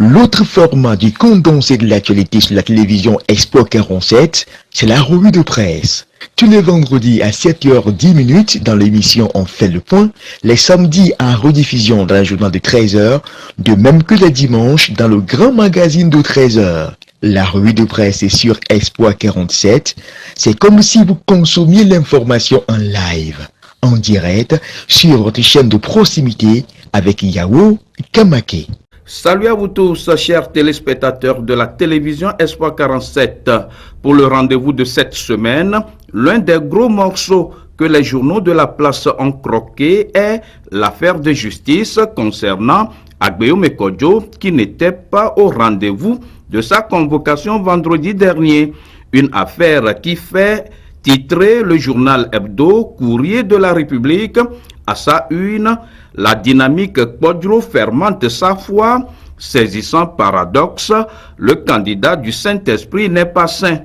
L'autre format du condensé de l'actualité sur la télévision Expo 47, c'est la revue de presse. Tous les vendredis à 7h10 dans l'émission On fait le point, les samedis à rediffusion dans le journal de 13h, de même que les dimanches dans le grand magazine de 13h. La revue de presse est sur Expo 47. C'est comme si vous consommiez l'information en live, en direct, sur votre chaîne de proximité avec Yao Kamake. Salut à vous tous, chers téléspectateurs de la télévision Espoir 47. Pour le rendez-vous de cette semaine, l'un des gros morceaux que les journaux de la place ont croqué est l'affaire de justice concernant Agbeome Kodjo qui n'était pas au rendez-vous de sa convocation vendredi dernier. Une affaire qui fait titrer le journal hebdo Courrier de la République à sa une. La dynamique Kodjo fermente sa foi, saisissant paradoxe, le candidat du Saint-Esprit n'est pas saint.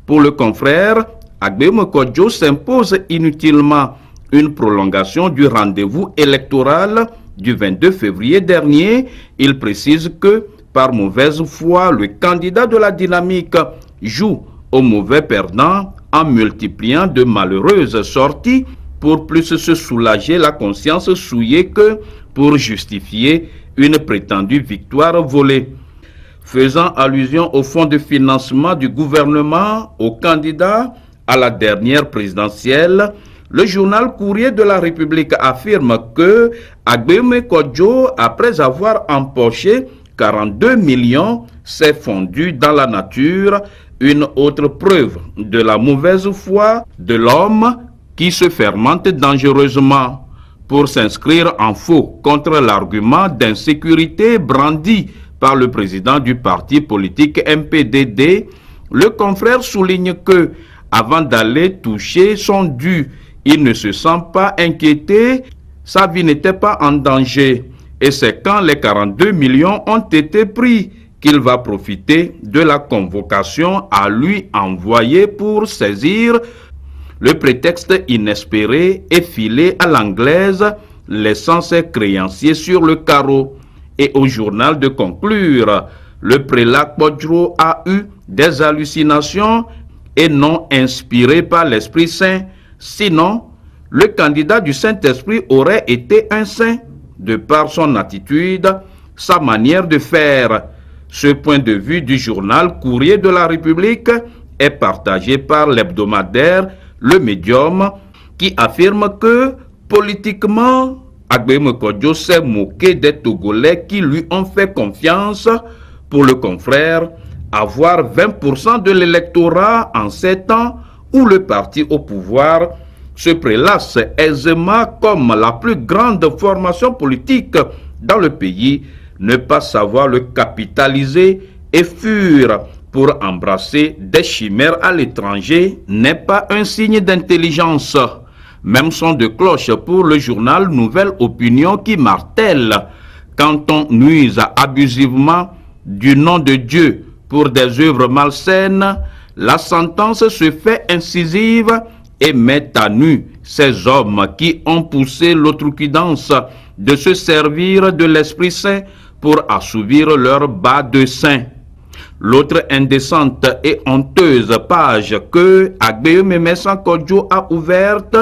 Pour le confrère, Agbeome Kodjo s'impose inutilement une prolongation du rendez-vous électoral du 22 février dernier. Il précise que, par mauvaise foi, le candidat de la dynamique joue au mauvais perdant en multipliant de malheureuses sorties pour plus se soulager la conscience souillée que pour justifier une prétendue victoire volée. Faisant allusion au fonds de financement du gouvernement au candidat à la dernière présidentielle, le journal Courrier de la République affirme que Agbeome Kodjo, après avoir empoché 42 millions, s'est fondu dans la nature, une autre preuve de la mauvaise foi de l'homme qui se fermente dangereusement. Pour s'inscrire en faux contre l'argument d'insécurité brandi par le président du parti politique MPDD, le confrère souligne que, avant d'aller toucher son dû, il ne se sent pas inquiété, sa vie n'était pas en danger. Et c'est quand les 42 millions ont été pris qu'il va profiter de la convocation à lui envoyée pour saisir le prétexte inespéré est filé à l'anglaise, laissant ses créanciers sur le carreau. Et au journal de conclure, le prélat Kodjo a eu des hallucinations et non inspiré par l'Esprit Saint. Sinon, le candidat du Saint-Esprit aurait été un saint, de par son attitude, sa manière de faire. Ce point de vue du journal Courrier de la République est partagé par l'hebdomadaire Le Médium, qui affirme que, politiquement, Agbeome Kodjo s'est moqué des Togolais qui lui ont fait confiance. Pour le confrère, avoir 20% de l'électorat en 7 ans où le parti au pouvoir se prélasse aisément comme la plus grande formation politique dans le pays, ne pas savoir le capitaliser et fuir pour embrasser des chimères à l'étranger n'est pas un signe d'intelligence. Même son de cloche pour le journal Nouvelle Opinion qui martèle: quand on nuise abusivement du nom de Dieu pour des œuvres malsaines, la sentence se fait incisive et met à nu ces hommes qui ont poussé l'outrecuidance de se servir de l'Esprit Saint pour assouvir leur bas de sein. L'autre indécente et honteuse page que Agbeome Kodjo a ouverte,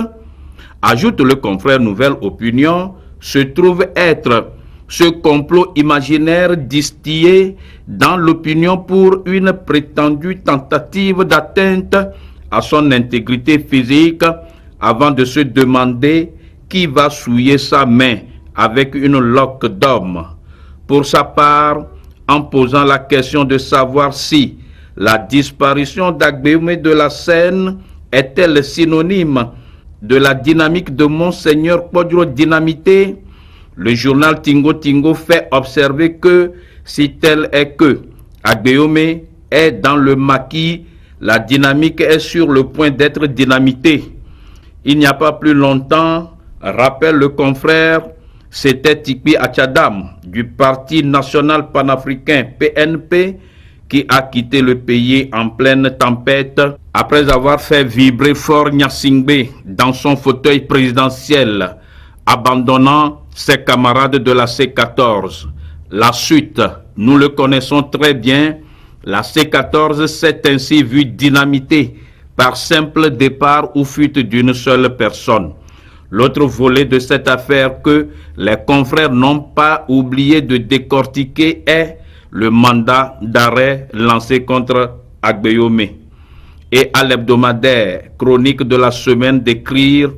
ajoute le confrère Nouvelle Opinion, se trouve être ce complot imaginaire distillé dans l'opinion pour une prétendue tentative d'atteinte à son intégrité physique, avant de se demander qui va souiller sa main avec une loque d'homme. Pour sa part, en posant la question de savoir si la disparition d'Agbeome de la scène est-elle synonyme de la dynamique de Monseigneur Kodjo dynamité, le journal Tingo Tingo fait observer que, si tel est que Agbeome est dans le maquis, la dynamique est sur le point d'être dynamitée. Il n'y a pas plus longtemps, rappelle le confrère, c'était Tikpi Achadam du Parti national panafricain PNP qui a quitté le pays en pleine tempête après avoir fait vibrer fort Nyasingbe dans son fauteuil présidentiel, abandonnant ses camarades de la C14. La suite Nous le connaissons très bien. La C14 s'est ainsi vue dynamitée par simple départ ou fuite d'une seule personne. L'autre volet de cette affaire que les confrères n'ont pas oublié de décortiquer est le mandat d'arrêt lancé contre Agbeyome. Et à l'hebdomadaire chronique de la semaine d'écrire,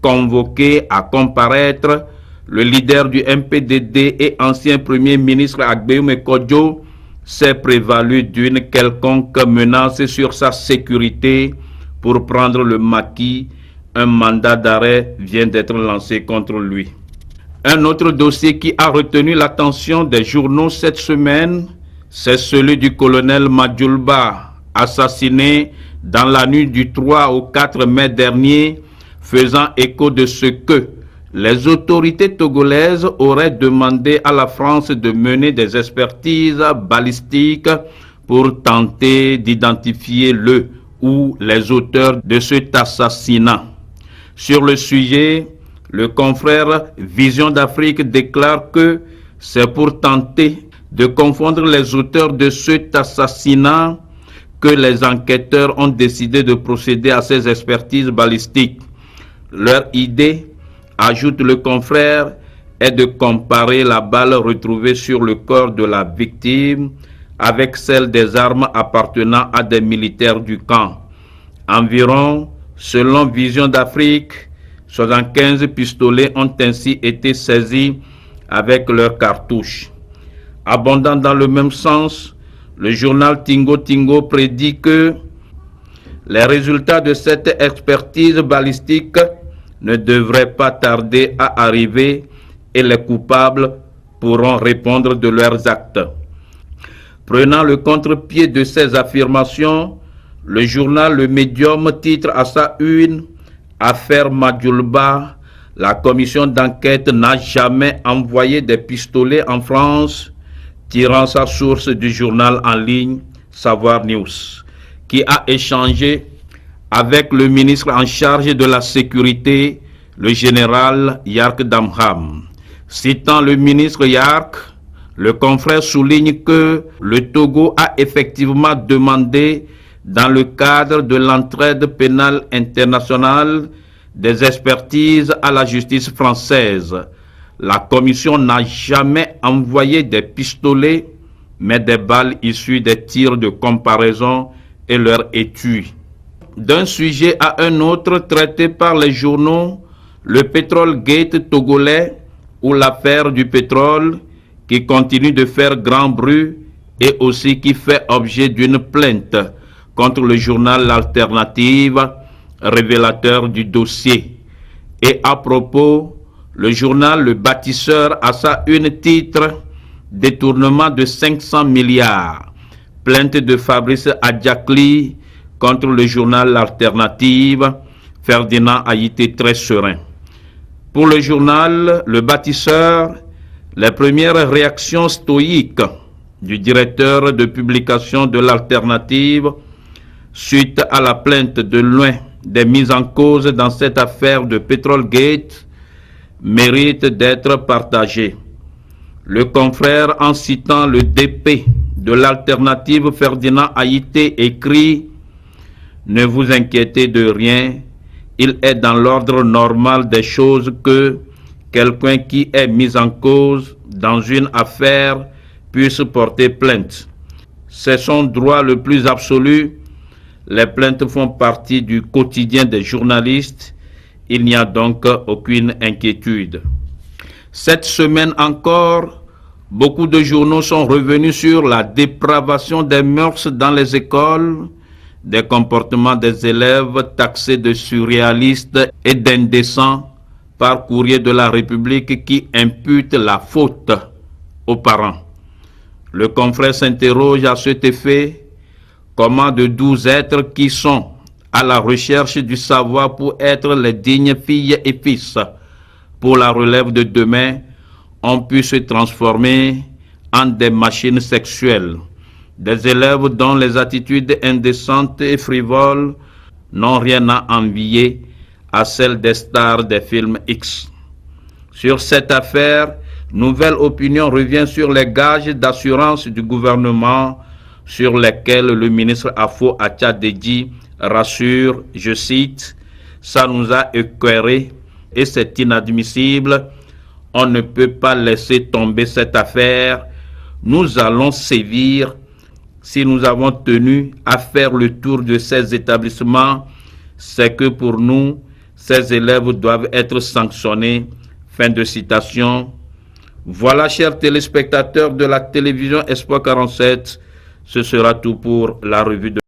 convoqué à comparaître, le leader du MPDD et ancien premier ministre Agbeyome Kodjo s'est prévalu d'une quelconque menace sur sa sécurité pour prendre le maquis. Un mandat d'arrêt vient d'être lancé contre lui. Un autre dossier qui a retenu l'attention des journaux cette semaine, c'est celui du colonel Madjoulba, assassiné dans la nuit du 3 au 4 mai dernier, faisant écho de ce que les autorités togolaises auraient demandé à la France de mener des expertises balistiques pour tenter d'identifier le ou les auteurs de cet assassinat. Sur le sujet, le confrère Vision d'Afrique déclare que c'est pour tenter de confondre les auteurs de cet assassinat que les enquêteurs ont décidé de procéder à ces expertises balistiques. Leur idée, ajoute le confrère, est de comparer la balle retrouvée sur le corps de la victime avec celle des armes appartenant à des militaires du camp. Environ, selon Vision d'Afrique, 75 pistolets ont ainsi été saisis avec leurs cartouches. Abondant dans le même sens, le journal Tingo Tingo prédit que les résultats de cette expertise balistique ne devraient pas tarder à arriver et les coupables pourront répondre de leurs actes. Prenant le contre-pied de ces affirmations, le journal Le Médium titre à sa une « Affaire Madjoulba, la commission d'enquête n'a jamais envoyé des pistolets en France », tirant sa source du journal en ligne Savoir News, qui a échangé avec le ministre en charge de la sécurité, le général Yark Damham. Citant le ministre Yark, le confrère souligne que le Togo a effectivement demandé, dans le cadre de l'entraide pénale internationale, des expertises à la justice française. La commission n'a jamais envoyé des pistolets, mais des balles issues des tirs de comparaison et leur étui. D'un sujet à un autre traité par les journaux, le pétrole gate togolais ou l'affaire du pétrole qui continue de faire grand bruit et aussi qui fait objet d'une plainte contre le journal L'Alternative, révélateur du dossier. Et à propos, le journal Le Bâtisseur a sa une titre « Détournement de 500 milliards ». Plainte de Fabrice Adjakli contre le journal L'Alternative, Ferdinand a été très serein. Pour le journal Le Bâtisseur, les premières réactions stoïques du directeur de publication de l'Alternative suite à la plainte de loin des mises en cause dans cette affaire de Petrolgate méritent d'être partagées. Le confrère, en citant le DP de l'Alternative Ferdinand Haïté, écrit « Ne vous inquiétez de rien, il est dans l'ordre normal des choses que quelqu'un qui est mis en cause dans une affaire puisse porter plainte. C'est son droit le plus absolu. Les plaintes font partie du quotidien des journalistes. Il n'y a donc aucune inquiétude. » Cette semaine encore, beaucoup de journaux sont revenus sur la dépravation des mœurs dans les écoles, des comportements des élèves taxés de surréalistes et d'indécents par courrier de la République qui impute la faute aux parents. Le confrère s'interroge à cet effet comment de doux êtres qui sont à la recherche du savoir pour être les dignes filles et fils pour la relève de demain ont pu se transformer en des machines sexuelles, des élèves dont les attitudes indécentes et frivoles n'ont rien à envier à celles des stars des films X. Sur cette affaire, Nouvelle Opinion revient sur les gages d'assurance du gouvernement sur lesquels le ministre Afo Atcha-Dedji rassure, je cite, « Ça nous a écœurés et c'est inadmissible. On ne peut pas laisser tomber cette affaire. Nous allons sévir. Si nous avons tenu à faire le tour de ces établissements, c'est que pour nous, ces élèves doivent être sanctionnés. » Fin de citation. Voilà, chers téléspectateurs de la télévision Espoir 47, ce sera tout pour la revue de